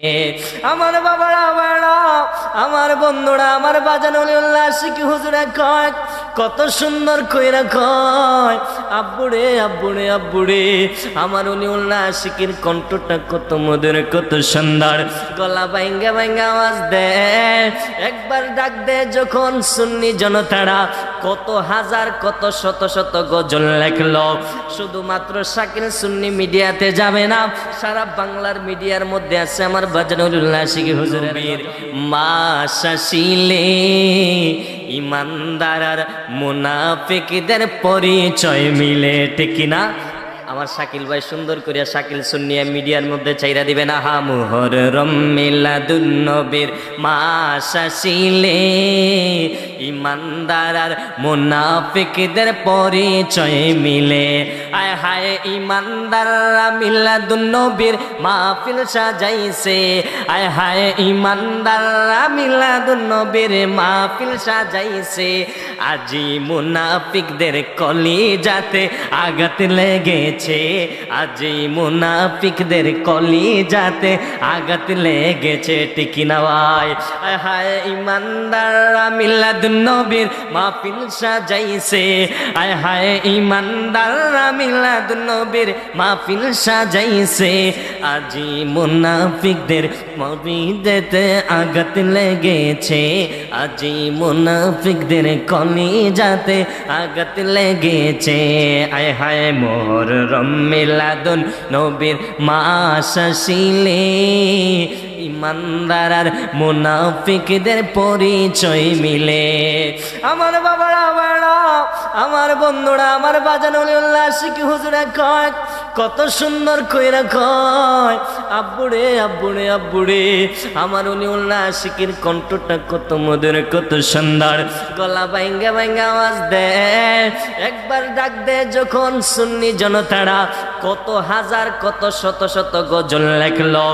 আমার বাবারা বাড়া, আমার বন্ধুরা, আমার বাজান ওলিউল্লাহ আশিকি হুজুরে কয়, কত সুন্দর কইরা কয়, আব্বুরে আব্বুরে আব্বুরে। আমার ওলিউল্লাহ আশিকির কণ্ঠটা কত মধুর, কত সুন্দর। গলা ভাঙ্গা ভাঙ্গা আওয়াজ দেয়, একবার ডাক দেয় যখন সুন্নি জনতারা কত হাজার কত শত শত গজল লেখলো। শুধুমাত্র শাকিল সুন্নি মিডিয়াতে যাবে না, সারা বাংলার মিডিয়ার মধ্যে আছে আমার বাজান ওলিউল্লাহ আশিকি হুজুরের মা শাসিলে ইমানদার আর মুনাফিকদের পরিচয় মিলে, ঠিক কিনা? আমার শাকিল ভাই সুন্দর করিয়া শাকিল সুন্নিয়া মিডিয়ার মধ্যে চাইরা দিবে না। হা মুহররম মিলাদুন নবীর মা শাসিলে ইমানদার আর মুনাফিকদের পরিচয় মিলে। আয় হায় ইমানদাররা মিলাদুন নবীর মাহফিল সাজাইছে, আয় হায় ইমানদাররা মিলাদুন নবীর মাহফিল সাজাইছে। আজি মুনাফিকদের কলিজাতে আঘাত লেগেছে, আজি মুনাফিকদের কলিজাতে আঘাত লেগেছে, ঠিক না ভাই? আয় হায় ইমানদাররা মিলাদুন নবীর মাহফিল সাজাইছে, আয় হায় ইমানদাররা মিলাদুন নবীর মাহফিল সাজাইছে। আজি মুনাফিকদের কলিজাতে আঘাত লেগেছে, আজি মুনাফিকদের কলিজাতে আঘাত লেগেছে। আয় হায় মুহররম মিলাদুন নবীর মাস আসিলে ইমানদার আর মুনাফিকদের পরিচয় মিলে। আমার বাবারা বাড়া, আমার বন্ধুরা, আমার বাজান ওলিউল্লাহ আশিকি হুজুরে কয়, কত সুন্দর কইরা কয়, আব্বুরে আব্বুরে আব্বুরে। আমার ওলিউল্লাহ আশিকির কণ্ঠটা কত মধুর, কত সুন্দর। গলা ভাঙ্গা ভাঙ্গা আওয়াজ দেয়, একবার ডাক দেয় যখন সুন্নি জনতারা কত হাজার কত শত শত গজল লেখলো।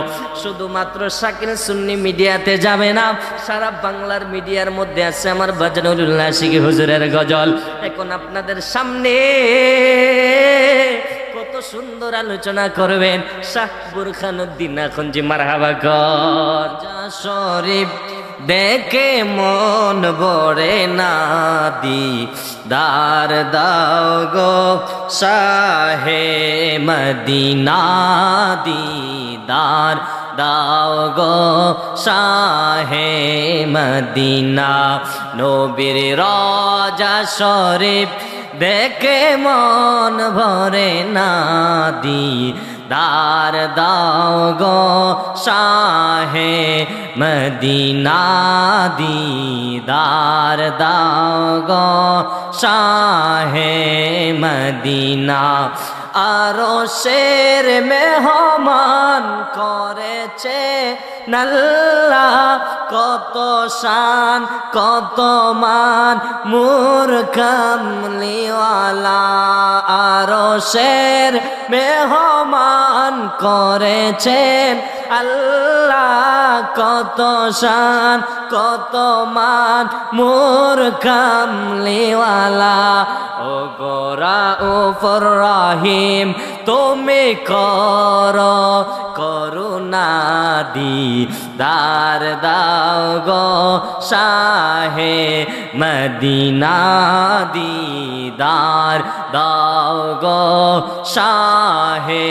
শুধুমাত্র শাকিল সুন্নি মিডিয়াতে যাবে না, সারা বাংলার মিডিয়ার মধ্যে আছে আমার বাজান ওলিউল্লাহ আশিকি হুজুরের গজল। এখন আপনাদের সামনে কত সুন্দর আলোচনা করবেন শাহ বুরখানুদ্দিন আখুনজি। মারহাবা কর। যা শরীফ দেখে মন ভরে না, দিদার দাও গো শাহে মদিনা, দিদার দাও গো শাহে মদিনা। নবীর রওজা শরীফ দেখে মন ভরে না, দিদার দাও গো শাহে মদিনা, দিদার দাও গো শাহে মদিনা। আরো শের মেহমান করেছে আল্লাহ, কত শান কত মান মুর কামলিওয়ালা। আরো শের মেহমান করেছেন আল্লাহ, কত শান কত মান মুর কামলিওয়ালা। ও গোরা উপর রহিম তুমি করো করুণা, দিদার দাও গো শাহে মদিনা, দিদার দাও গো শাহে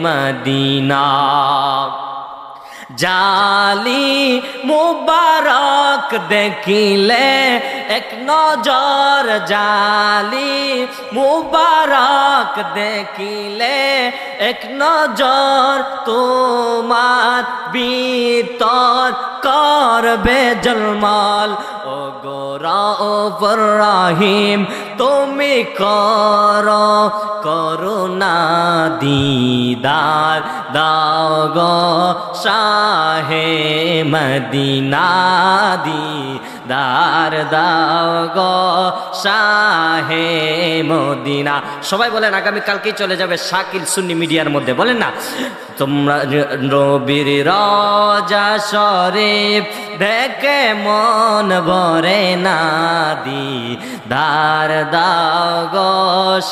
মদিনা। জালি মুবারক দেখিলে এক নজর, জালি মুবারক দেখিলে এক নজর, তোমার ভিতর করবে জলমল। ও গো রউফুর রহিম তুমি করো করুণা, দিদার দাও গো শাহে মদিনা, দিদার দাও গো শাহে মদিনা। সবাই বলেন আগামী কালকেই চলে যাবে শাকিল সুন্নি মিডিয়ার মধ্যে, বলেন না তোমরা। নবীর রওজা শরীফ দেখে মন ভরে না, দিদার দাও গো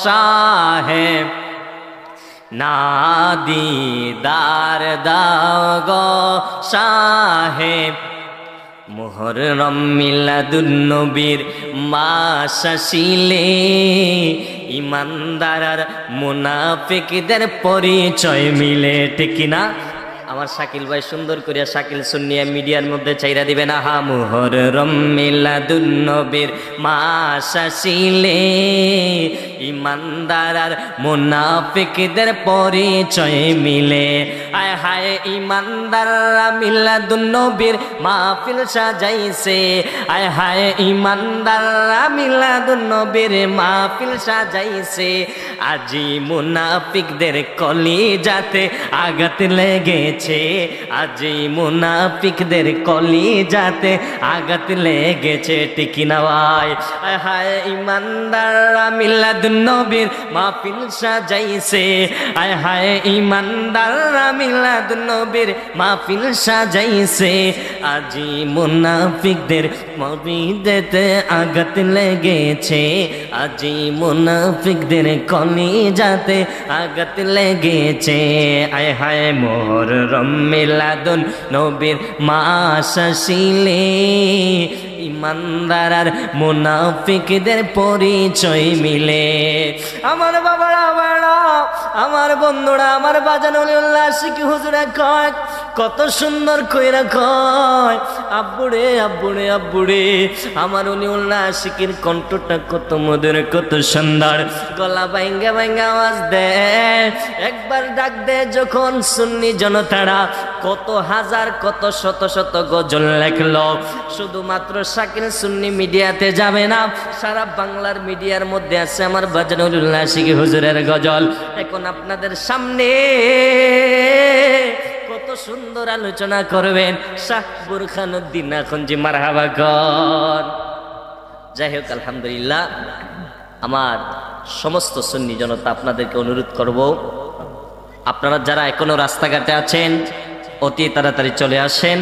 শাহে না দিদার দাও গো শাহে মুহররম মিলাদুন নবীর মাস আসিলে ইমানদার আর মুনাফিকদের পরিচয় মিলে, ঠিক কিনা? আমার শাকিল ভাই সুন্দর করিয়া শাকিল সুন্নিয়া মিডিয়ার মধ্যে চাইরা দিবে না। হা মুহররম মিলাদুন নবীর মাস আসিলে ইমানদার আর মুনাফিকদের পরিচয় মিলে। আয় হায় ইমানদাররা মিলাদুন নবীর মাহফিল সাজাইছে, আয় হায় ইমানদাররা মিলাদুন নবীর মাহফিল সাজাইছে। আজি মুনাফিকদের কলিজাতে আঘাত লেগেছে, আজি মুনাফিকদের কলিজাতে আঘাত লেগেছে, ঠিক না ভাই? আয় হায় ইমানদাররা মিলাদুন নবীর মাহফিল সাজাইছে, আয় হায় ইমানদাররা মিলাদুন নবীর মাহফিল সাজাইছে। আজি মুনাফিকদের কলিজাতে আঘাত লেগেছে, আজি মুনাফিকদের কলিজাতে আঘাত লেগেছে। আয় হায় মুহররম মিলাদুন নবীর মাস আসিলে ইমানদার আর মুনাফিকদের পরিচয় মিলে। আমার বাবারা বাড়া, আমার বন্ধুরা, আমার বাজানুল উল্লাসিক হুজুরা কয়, কত সুন্দর কইরা কয়, আব্বুরে আব্বুরে আব্বুরে। আমার উনি উল্লাসিকের কণ্ঠটা কত মধুর, কত সুন্দর, গলা ভাঙ্গা ভাঙ্গা আওয়াজ দেয়। একবার ডাক দেয় যখন সুন্নি জনতারা কত হাজার কত শত শত গজল লেখলো। শুধুমাত্র শাকিল সুন্নি মিডিয়াতে যাবে না, সারা বাংলার মিডিয়ার মধ্যে আছে আমার বাজানুল উল্লাসিক হুজুরের গজল। এখন আপনাদের সামনে কত সুন্দর আলোচনা করবেন শাহ বুরখানুদ্দিন আখুনজি, মারহাবা কর। যাই হোক, আলহামদুলিল্লাহ, আমার সমস্ত সুন্নি জনতা আপনাদেরকে অনুরোধ করব, আপনারা যারা এখনো রাস্তাঘাটে আছেন অতি তাড়াতাড়ি চলে আসেন।